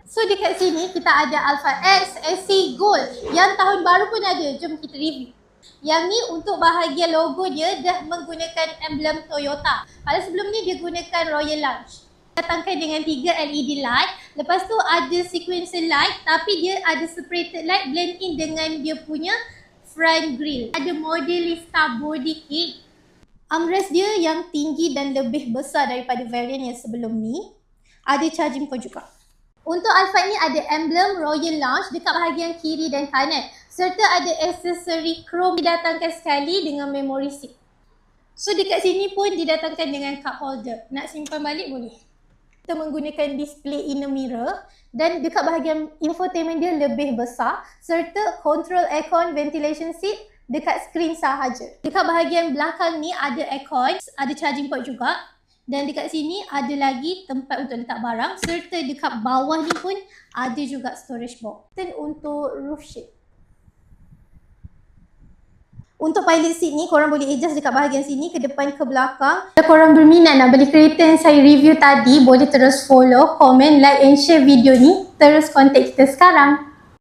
So dekat sini kita ada Alpha X SC Gold yang tahun baru pun ada. Jom kita review. Yang ni untuk bahagian logo dia dah menggunakan emblem Toyota. Pada sebelum ni dia gunakan Royal Lounge. Datangkan dengan 3 LED light. Lepas tu ada sequencer light tapi dia ada separated light blend in dengan dia punya front grille. Ada modelista body kit. Armrest dia yang tinggi dan lebih besar daripada varian yang sebelum ni. Ada charging port juga. Untuk Alpha ni ada emblem Royal Lounge dekat bahagian kiri dan kanan. Serta ada aksesori chrome didatangkan sekali dengan memory seat. So dekat sini pun didatangkan dengan cup holder. Nak simpan balik boleh. Kita menggunakan display inner mirror dan dekat bahagian infotainment dia lebih besar serta control aircon ventilation seat dekat skrin sahaja. Dekat bahagian belakang ni ada aircon, ada charging port juga. Dan dekat sini ada lagi tempat untuk letak barang serta dekat bawah ni pun ada juga storage box. Dan untuk roof shade. Untuk pilot seat ni korang boleh adjust dekat bahagian sini ke depan ke belakang. Kalau korang berminat nak beli kereta yang saya review tadi, boleh terus follow, komen, like and share video ni. Terus contact kita sekarang.